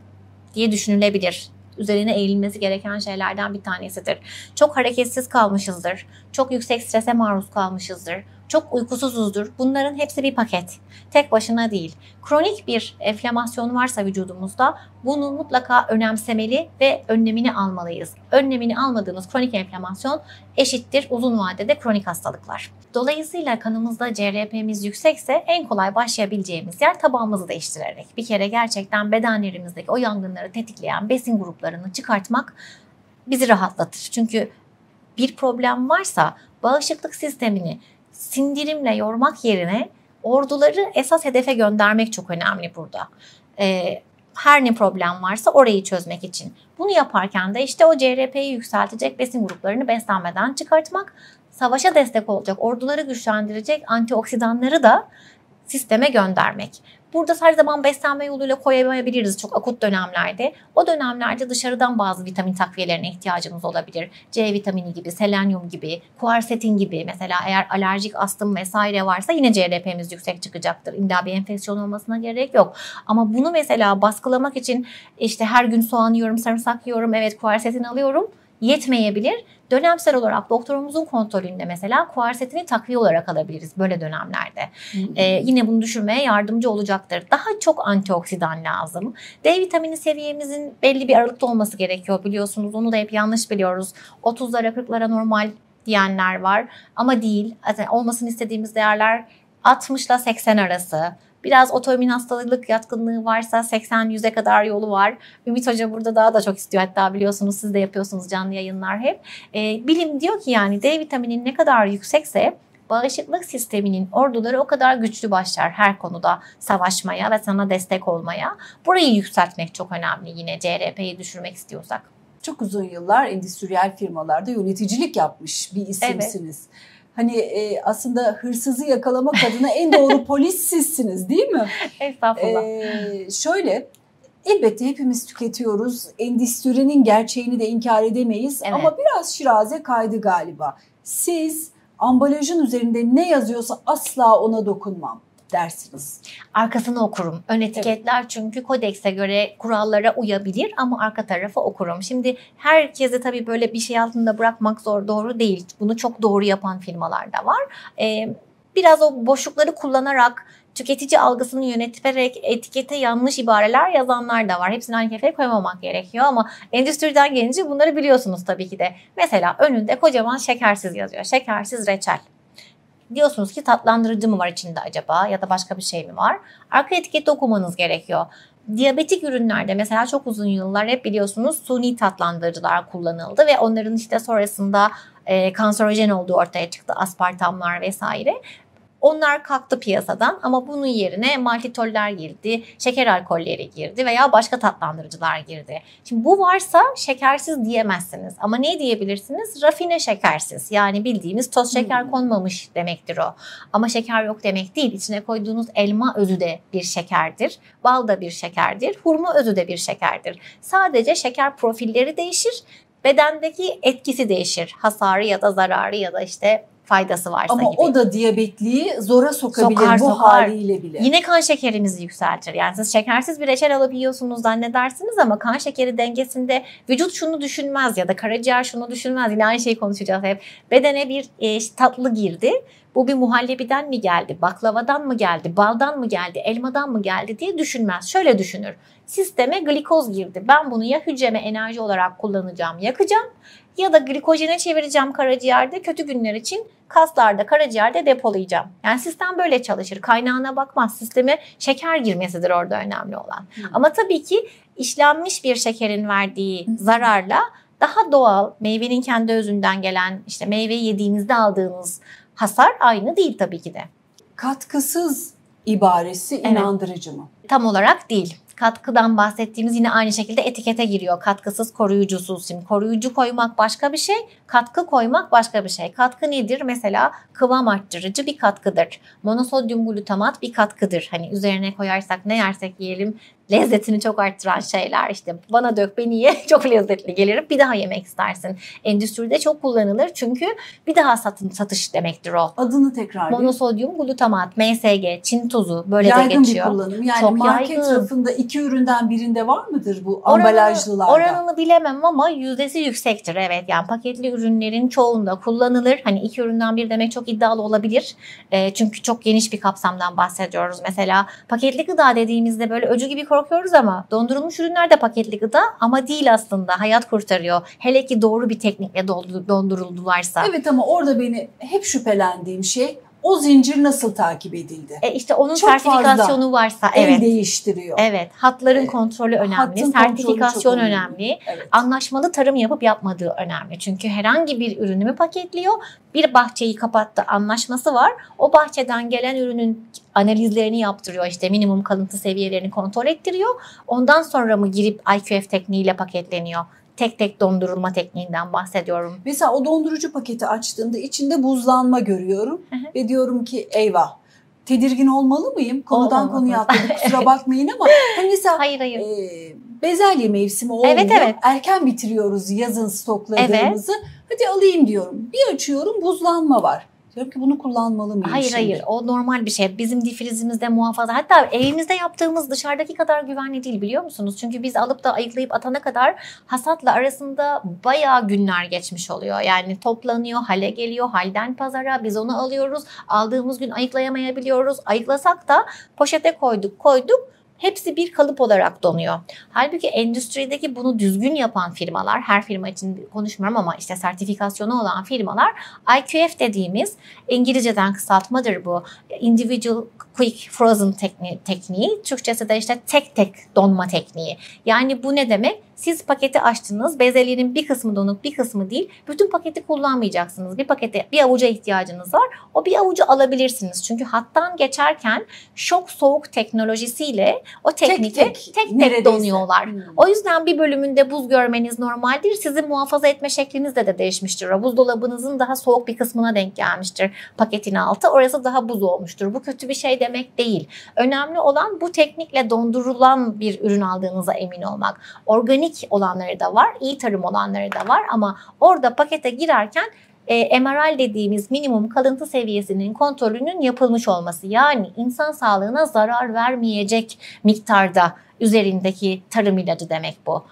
diye düşünülebilir. Üzerine eğilmesi gereken şeylerden bir tanesidir. Çok hareketsiz kalmışızdır. Çok yüksek strese maruz kalmışızdır. Çok uykusuzuzdur. Bunların hepsi bir paket. Tek başına değil. Kronik bir enflamasyon varsa vücudumuzda bunu mutlaka önemsemeli ve önlemini almalıyız. Önlemini almadığımız kronik enflamasyon eşittir uzun vadede kronik hastalıklar. Dolayısıyla kanımızda CRP'miz yüksekse en kolay başlayabileceğimiz yer tabağımızı değiştirerek. Bir kere gerçekten bedenlerimizdeki o yangınları tetikleyen besin gruplarını çıkartmak bizi rahatlatır. Çünkü bir problem varsa bağışıklık sistemini sindirimle yormak yerine orduları esas hedefe göndermek çok önemli burada. Her ne problem varsa orayı çözmek için. Bunu yaparken de işte o CRP'yi yükseltecek besin gruplarını beslenmeden çıkartmak, savaşa destek olacak, orduları güçlendirecek antioksidanları da sisteme göndermek. Burada her zaman beslenme yoluyla koyamayabiliriz çok akut dönemlerde. O dönemlerde dışarıdan bazı vitamin takviyelerine ihtiyacımız olabilir. C vitamini gibi, selenyum gibi, kuarsetin gibi. Mesela eğer alerjik astım vesaire varsa yine CRP'miz yüksek çıkacaktır. İlla bir enfeksiyon olmasına gerek yok. Ama bunu mesela baskılamak için işte her gün soğan yiyorum, sarımsak yiyorum, evet kuarsetin alıyorum yetmeyebilir. Dönemsel olarak doktorumuzun kontrolünde mesela kuarsetini takviye olarak alabiliriz böyle dönemlerde. Yine bunu düşürmeye yardımcı olacaktır. Daha çok antioksidan lazım. D vitamini seviyemizin belli bir aralıkta olması gerekiyor biliyorsunuz. Onu da hep yanlış biliyoruz. 30'lara 40'lara normal diyenler var ama değil. Olmasını istediğimiz değerler 60 ile 80 arası. Biraz otoimmün hastalık yatkınlığı varsa 80-100'e kadar yolu var. Ümit Hoca burada daha da çok istiyor. Hatta biliyorsunuz siz de yapıyorsunuz canlı yayınlar hep. Bilim diyor ki yani D vitaminin ne kadar yüksekse bağışıklık sisteminin orduları o kadar güçlü başlar her konuda savaşmaya ve sana destek olmaya. Burayı yükseltmek çok önemli yine CRP'yi düşürmek istiyorsak. çok uzun yıllar endüstriyel firmalarda yöneticilik yapmış bir isimsiniz. Evet. Hani aslında hırsızı yakalamak adına en doğru polis sizsiniz, değil mi? Estağfurullah. Şöyle, elbette hepimiz tüketiyoruz. Endüstrinin gerçeğini de inkar edemeyiz. Evet. Ama biraz şiraze kaydı galiba. Siz ambalajın üzerinde ne yazıyorsa asla ona dokunmam dersiniz. Arkasını okurum. Ön etiketler evet. Çünkü kodekse göre kurallara uyabilir ama arka tarafı okurum. Şimdi herkese tabii böyle bir şey altında bırakmak doğru değil. Bunu çok doğru yapan firmalar da var. Biraz o boşlukları kullanarak tüketici algısını yöneterek etikete yanlış ibareler yazanlar da var. Hepsini aynı kefeye koymamak gerekiyor ama endüstriden gelince bunları biliyorsunuz tabii ki de. Mesela önünde kocaman şekersiz yazıyor. Şekersiz reçel. Diyorsunuz ki tatlandırıcı mı var içinde acaba ya da başka bir şey mi var? Arka etiketi okumanız gerekiyor. Diyabetik ürünlerde mesela çok uzun yıllar hep biliyorsunuz suni tatlandırıcılar kullanıldı ve onların işte sonrasında kanserojen olduğu ortaya çıktı. Aspartamlar vesaire. Onlar kalktı piyasadan ama bunun yerine maltitoller girdi, şeker alkolleri girdi veya başka tatlandırıcılar girdi. Şimdi bu varsa şekersiz diyemezsiniz ama ne diyebilirsiniz? Rafine şekersiz, yani bildiğimiz toz şeker konmamış demektir o. Ama şeker yok demek değil. İçine koyduğunuz elma özü de bir şekerdir, bal da bir şekerdir, hurma özü de bir şekerdir. Sadece şeker profilleri değişir, bedendeki etkisi değişir. Hasarı ya da zararı ya da işte faydası varsa ama gibi. O da diyabetliği zora sokabilir bu haliyle bile. Yine kan şekerimizi yükseltir. Yani siz şekersiz bir reçel alıp yiyorsunuz zannedersiniz ama kan şekeri dengesinde vücut şunu düşünmez ya da karaciğer şunu düşünmez. Yine aynı şeyi konuşacağız hep. Bedene bir tatlı girdi. Bu bir muhallebiden mi geldi, baklavadan mı geldi, baldan mı geldi, elmadan mı geldi diye düşünmez. Şöyle düşünür. Sisteme glikoz girdi. Ben bunu ya hücreme enerji olarak kullanacağım, yakacağım ya da glikojene çevireceğim karaciğerde, kötü günler için kaslarda, karaciğerde depolayacağım. Yani sistem böyle çalışır. Kaynağına bakmaz. Sisteme şeker girmesidir orada önemli olan. Ama tabii ki işlenmiş bir şekerin verdiği zararla daha doğal, meyvenin kendi özünden gelen, işte meyveyi yediğinizde aldığınız hasar aynı değil tabii ki de. Katkısız ibaresi inandırıcı mı? Tam olarak değil. Katkıdan bahsettiğimiz yine aynı şekilde etikete giriyor. Katkısız, koruyucusuz. Şimdi koruyucu koymak başka bir şey, katkı koymak başka bir şey. Katkı nedir? Mesela kıvam arttırıcı bir katkıdır. Monosodyum glutamat bir katkıdır. Hani üzerine koyarsak ne yersek yiyelim lezzetini çok arttıran şeyler. İşte bana dök, beni ye, çok lezzetli gelirim, bir daha yemek istersin. Endüstride çok kullanılır çünkü bir daha satış demektir o. Adını tekrarlayın. Monosodyum glutamat, MSG, Çin tuzu böyle yaygın de geçiyor. Yaygın bir kullanım. Yani çok market yaygın. Rafında 2 üründen birinde var mıdır bu ambalajlılarda? Oranını bilemem ama yüzdesi yüksektir. Evet, yani paketli ürünlerin çoğunda kullanılır. Hani 2 üründen bir demek çok iddialı olabilir. Çünkü çok geniş bir kapsamdan bahsediyoruz. Mesela paketli gıda dediğimizde böyle öcü gibi korkuyoruz ama dondurulmuş ürünler de paketli gıda ama değil aslında. Hayat kurtarıyor. Hele ki doğru bir teknikle donduruldularsa. Evet ama orada beni hep şüphelendiğim şey o zincir nasıl takip edildi? İşte onun çok sertifikasyonu varsa el değiştiriyor. Evet, hatların kontrolü önemli, sertifikasyon önemli. Evet. Anlaşmalı tarım yapıp yapmadığı önemli. Çünkü herhangi bir ürünü mü paketliyor? Bir bahçeyi kapattı, anlaşması var. O bahçeden gelen ürünün analizlerini yaptırıyor. İşte minimum kalıntı seviyelerini kontrol ettiriyor. Ondan sonra mı girip IQF tekniğiyle paketleniyor? Tek tek dondurulma tekniğinden bahsediyorum. Mesela o dondurucu paketi açtığımda içinde buzlanma görüyorum. Ve diyorum ki eyvah, tedirgin olmalı mıyım? Konudan konuya atladık, kusura bakmayın ama hani mesela hayır. Bezelye mevsimi olmuyor. Evet. Erken bitiriyoruz yazın stokladığımızı. Hadi alayım diyorum. Bir açıyorum, buzlanma var. Diyorum ki bunu kullanmalı mıyım Hayır, o normal bir şey. Bizim difrizimizde muhafaza, hatta evimizde yaptığımız dışarıdaki kadar güvenli değil, biliyor musunuz? Çünkü biz alıp da ayıklayıp atana kadar hasatla arasında bayağı günler geçmiş oluyor. Yani toplanıyor, hale geliyor, halden pazara biz onu alıyoruz. Aldığımız gün ayıklayamayabiliyoruz. Ayıklasak da poşete koyduk. Hepsi bir kalıp olarak donuyor. Halbuki endüstrideki bunu düzgün yapan firmalar, her firma için konuşmuyorum ama işte sertifikasyonu olan firmalar, IQF dediğimiz, İngilizceden kısaltmadır bu, Individual Quick Frozen tekniği, Türkçesi de işte tek donma tekniği. Yani bu ne demek? Siz paketi açtınız. Bezelyenin bir kısmı donuk, bir kısmı değil. Bütün paketi kullanmayacaksınız. Bir avuca ihtiyacınız var. O bir avucu alabilirsiniz. Çünkü hattan geçerken şok soğuk teknolojisiyle o teknikle tek donuyorlar. O yüzden bir bölümünde buz görmeniz normaldir. Sizin muhafaza etme şekliniz de değişmiştir. O buzdolabınızın daha soğuk bir kısmına denk gelmiştir paketin altı. Orası daha buz olmuştur. Bu kötü bir şey demek değil. Önemli olan bu teknikle dondurulan bir ürün aldığınıza emin olmak. Organik olanları da var, iyi tarım olanları da var ama orada pakete girerken MRL dediğimiz minimum kalıntı seviyesinin kontrolünün yapılmış olması. Yani insan sağlığına zarar vermeyecek miktarda üzerindeki tarım ilacı demek bu.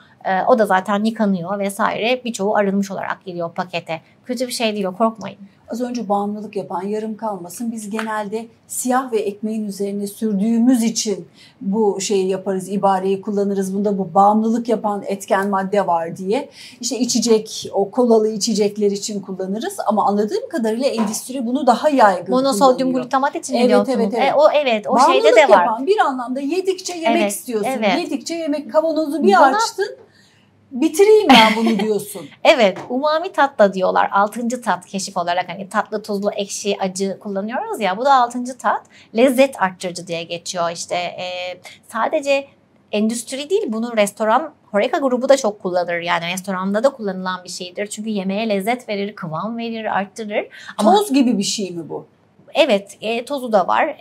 O da zaten yıkanıyor vesaire, birçoğu arınmış olarak geliyor pakete. Kötü bir şey değil o, korkmayın. Az önce bağımlılık yapan yarım kalmasın. Biz genelde siyah ve ekmeğin üzerine sürdüğümüz için bu şeyi yaparız, ibareyi kullanırız. Bunda bu bağımlılık yapan etken madde var diye. İşte içecek, o kolalı içecekler için kullanırız. Ama anladığım kadarıyla endüstri bunu daha yaygın monosodyum glutamat için ne diyorsunuz? Evet. O şeyde de var. Bağımlılık yapan bir anlamda yedikçe yemek istiyorsun. Evet. Yedikçe yemek, kavanozu bir açtın. Bitireyim ben bunu diyorsun. Evet, umami tat da diyorlar. 6. tat keşif olarak, hani tatlı, tuzlu, ekşi, acı kullanıyoruz ya. Bu da 6. tat. Lezzet arttırıcı diye geçiyor işte. Sadece endüstri değil, bunu restoran, HoReCa grubu da çok kullanır. Yani restoranda da kullanılan bir şeydir. Çünkü yemeğe lezzet verir, kıvam verir, arttırır. Toz gibi bir şey mi bu? Evet, tozu da var.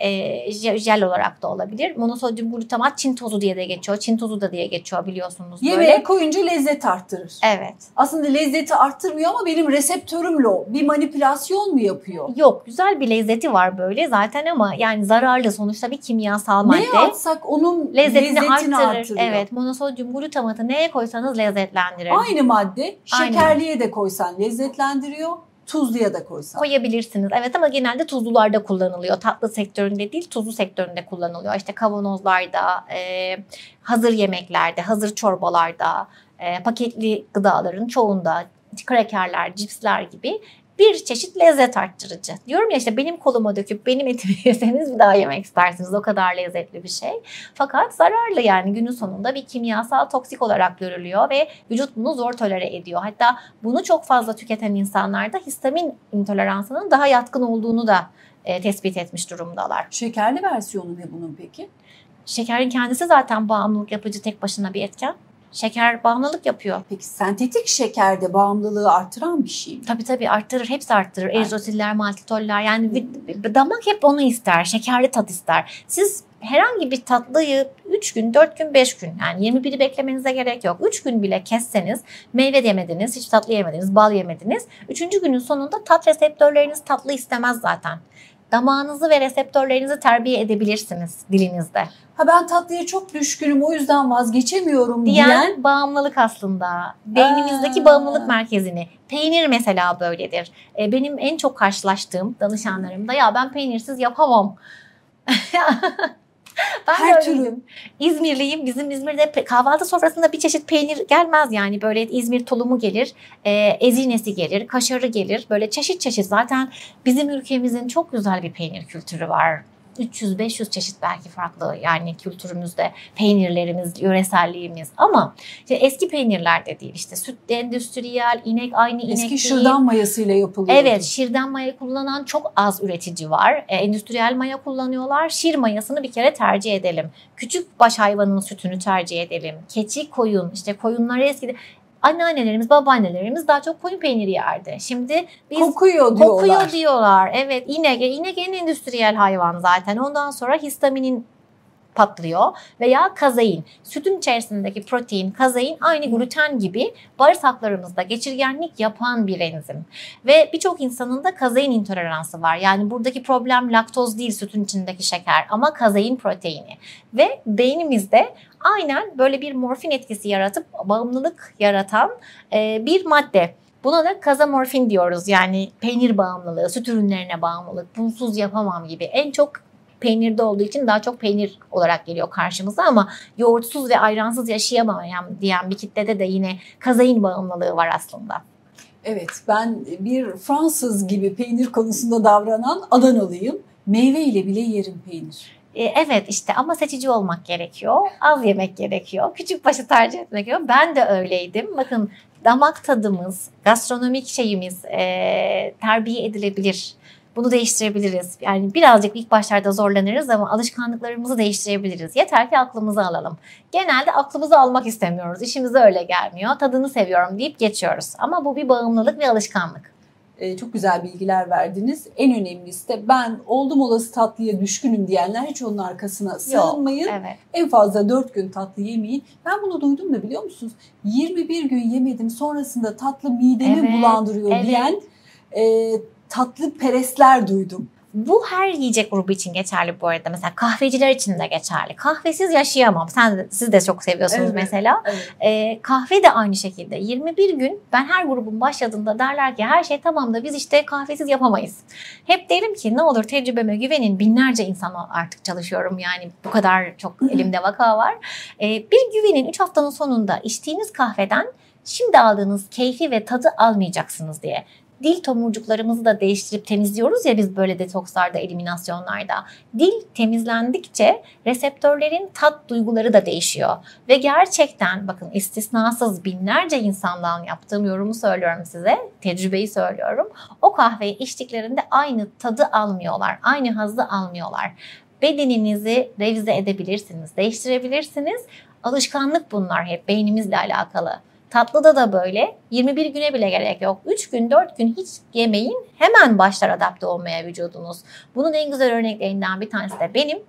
Jel olarak da olabilir. Monosodyum glutamat Çin tozu diye de geçiyor. Çin tozu da diye geçiyor, biliyorsunuz. Yemeğe koyunca lezzet arttırır. Evet. Aslında lezzeti arttırmıyor ama benim reseptörümle bir manipülasyon mu yapıyor? Yok, güzel bir lezzeti var böyle zaten ama yani zararlı, sonuçta bir kimyasal madde. Neye atsak onun lezzetini artırıyor. Evet, monosodyum glutamatı neye koysanız lezzetlendirir. Aynı madde şekerliye de koysan lezzetlendiriyor. Tuzluya da koysan. Koyabilirsiniz. Evet, ama genelde tuzlularda kullanılıyor. Tatlı sektöründe değil, tuzlu sektöründe kullanılıyor. İşte kavanozlarda, hazır yemeklerde, hazır çorbalarda, paketli gıdaların çoğunda, krakerler, cipsler gibi bir çeşit lezzet arttırıcı. Diyorum ya, işte benim koluma döküp benim etimi yeseniz bir daha yemek istersiniz. O kadar lezzetli bir şey. Fakat zararlı, yani günün sonunda bir kimyasal toksik olarak görülüyor ve vücut bunu zor tolere ediyor. Hatta bunu çok fazla tüketen insanlarda histamin intoleransının daha yatkın olduğunu da tespit etmiş durumdalar. Şekerli versiyonu ne bunun peki? Şekerin kendisi zaten bağımlılık yapıcı tek başına bir etken. Şeker bağımlılık yapıyor. Peki sentetik şekerde bağımlılığı artıran bir şey mi? Tabii arttırır. Hepsi arttırır. Eryotiller, maltitoller, yani damak hep onu ister. Şekerli tat ister. Siz herhangi bir tatlıyı 3 gün, 4 gün, 5 gün, yani 21'i beklemenize gerek yok. 3 gün bile kesseniz, meyve yemediniz, hiç tatlı yemediniz, bal yemediniz. 3. günün sonunda tat reseptörleriniz tatlı istemez zaten. Damağınızı ve reseptörlerinizi terbiye edebilirsiniz dilinizde. Ben tatlıya çok düşkünüm, o yüzden vazgeçemiyorum diyen bağımlılık aslında. Beynimizdeki bağımlılık merkezini. Peynir mesela böyledir. Benim en çok karşılaştığım danışanlarımda, ya ben peynirsiz yapamam. Ben her türlü. İzmirliyim. Bizim İzmir'de kahvaltı sofrasında bir çeşit peynir gelmez yani. Böyle İzmir tulumu gelir, ezinesi gelir, kaşarı gelir. Böyle çeşit çeşit. Zaten bizim ülkemizin çok güzel bir peynir kültürü var. 300-500 çeşit belki farklı yani kültürümüzde peynirlerimiz, yöreselliğimiz, ama işte eski peynirler de değil, işte sütlü, endüstriyel, inek aynı inek eski değil. şırdan mayasıyla yapılıyor. Evet, şirden maya kullanan çok az üretici var. Endüstriyel maya kullanıyorlar. Şir mayasını bir kere tercih edelim. Küçük baş hayvanın sütünü tercih edelim. Keçi, koyun, işte koyunları eskiden anneannelerimiz, babaannelerimiz daha çok koyun peyniri yerdi. Şimdi biz kokuyor diyorlar. Evet, inek en endüstriyel hayvan zaten. Ondan sonra histaminin patlıyor veya kazein. Sütün içerisindeki protein, kazein aynı gluten gibi bağırsaklarımızda geçirgenlik yapan bir enzim. Ve birçok insanın da kazein intoleransı var. Yani buradaki problem laktoz değil, sütün içindeki şeker, ama kazein proteini. Ve beynimizde aynen böyle bir morfin etkisi yaratıp bağımlılık yaratan bir madde. Buna da kazamorfin diyoruz. Yani peynir bağımlılığı, süt ürünlerine bağımlılık, bunsuz yapamam gibi. En çok peynirde olduğu için daha çok peynir olarak geliyor karşımıza, ama yoğurtsuz ve ayransız yaşayamam diyen bir kitlede de yine kazein bağımlılığı var aslında. Evet, ben bir Fransız gibi peynir konusunda davranan Adanalıyım. Meyve ile bile yerim peynir. Evet işte ama seçici olmak gerekiyor. Az yemek gerekiyor. Küçük başı tercih etmek gerekiyor. Ben de öyleydim. Bakın damak tadımız, gastronomik şeyimiz terbiye edilebilir. Bunu değiştirebiliriz. Yani birazcık ilk başlarda zorlanırız ama alışkanlıklarımızı değiştirebiliriz. Yeter ki aklımızı alalım. Genelde aklımızı almak istemiyoruz. İşimize öyle gelmiyor. Tadını seviyorum deyip geçiyoruz. Ama bu bir bağımlılık ve alışkanlık. Çok güzel bilgiler verdiniz. En önemlisi de ben oldum olası tatlıya düşkünüm diyenler hiç onun arkasına sığınmayın. Evet. En fazla 4 gün tatlı yemeyin. Ben bunu duydum da biliyor musunuz? 21 gün yemedim sonrasında tatlı midemi bulandırıyor diyen tatlı perestler duydum. Bu her yiyecek grubu için geçerli bu arada. Mesela kahveciler için de geçerli. Kahvesiz yaşayamam. Siz de çok seviyorsunuz mesela. Evet. Kahve de aynı şekilde. 21 gün ben her grubun başladığında derler ki her şey tamam da biz işte kahvesiz yapamayız. Hep derim ki ne olur tecrübeme güvenin. Binlerce insanla artık çalışıyorum. Yani bu kadar çok elimde vaka var. Bir güvenin 3 haftanın sonunda içtiğiniz kahveden şimdi aldığınız keyfi ve tadı almayacaksınız diye. Dil tomurcuklarımızı da değiştirip temizliyoruz ya biz böyle detokslarda, eliminasyonlarda. Dil temizlendikçe reseptörlerin tat duyguları da değişiyor. Ve gerçekten bakın istisnasız binlerce insandan yaptığım yorumu söylüyorum size, tecrübeyi söylüyorum. O kahveyi içtiklerinde aynı tadı almıyorlar, aynı hazzı almıyorlar. Bedeninizi revize edebilirsiniz, değiştirebilirsiniz. Alışkanlık bunlar hep beynimizle alakalı. Tatlıda da böyle 21 güne bile gerek yok. 3 gün 4 gün hiç yemeyin hemen başlar adapte olmaya vücudunuz. Bunun en güzel örneklerinden bir tanesi de benim.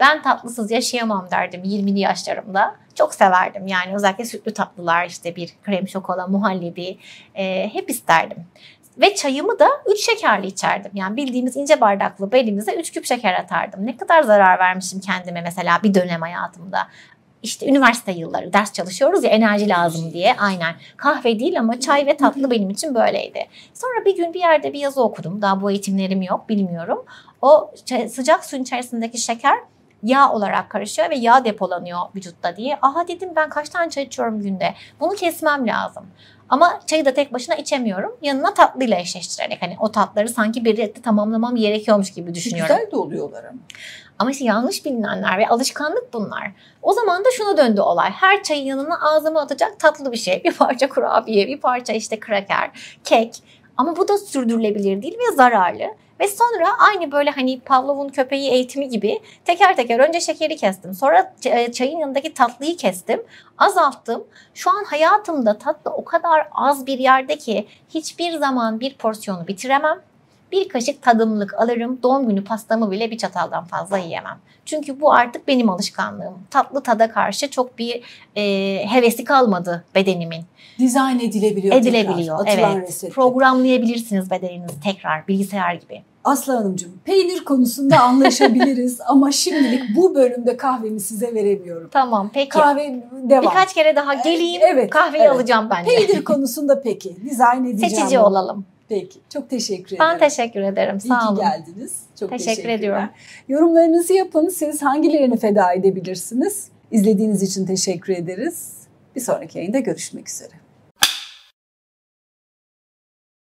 Ben tatlısız yaşayamam derdim 20'li yaşlarımda. Çok severdim yani özellikle sütlü tatlılar işte bir krem şokola, muhallebi hep isterdim. Ve çayımı da 3 şekerli içerdim. Yani bildiğimiz ince bardaklı belimize 3 küp şeker atardım. Ne kadar zarar vermişim kendime mesela bir dönem hayatımda. İşte üniversite yılları ders çalışıyoruz ya enerji lazım diye aynen. Kahve değil ama çay ve tatlı benim için böyleydi. Sonra bir gün bir yerde bir yazı okudum. Daha bu eğitimlerim yok bilmiyorum. O sıcak suyun içerisindeki şeker yağ olarak karışıyor ve yağ depolanıyor vücutta diye. Aha dedim ben kaç tane çay içiyorum günde. Bunu kesmem lazım. Ama çayı da tek başına içemiyorum. Yanına tatlıyla eşleştirerek hani o tatları sanki birlikte tamamlamam gerekiyormuş gibi düşünüyorum. Güzel de oluyorlar ama. Ama işte yanlış bilinenler ve alışkanlık bunlar. O zaman da şuna döndü olay. Her çayın yanına ağzıma atacak tatlı bir şey. Bir parça kurabiye, bir parça işte kraker, kek. Ama bu da sürdürülebilir değil ve zararlı. Ve sonra aynı böyle hani Pavlov'un köpeği eğitimi gibi teker teker önce şekeri kestim. Sonra çayın yanındaki tatlıyı kestim. Azalttım. Şu an hayatımda tatlı o kadar az bir yerde ki hiçbir zaman bir porsiyonu bitiremem. Bir kaşık tadımlık alırım. Doğum günü pastamı bile bir çataldan fazla yiyemem. Çünkü bu artık benim alışkanlığım. Tatlı tada karşı çok bir hevesi kalmadı bedenimin. Dizayn edilebiliyor. Edilebiliyor, evet. Programlayabilirsiniz bedeninizi tekrar bilgisayar gibi. Aslı Hanımcığım, peynir konusunda anlaşabiliriz ama şimdilik bu bölümde kahvemi size veremiyorum. Tamam, peki. Kahve devam. Birkaç kere daha geleyim, kahveyi alacağım bence. Peynir konusunda peki, dizayn edeceğim. Seçici olalım. Peki, çok teşekkür ederim. Ben teşekkür ederim, sağ olun. İyi ki geldiniz. Çok teşekkür ediyorum. Yorumlarınızı yapın, siz hangilerini feda edebilirsiniz? İzlediğiniz için teşekkür ederiz. Bir sonraki yayında görüşmek üzere.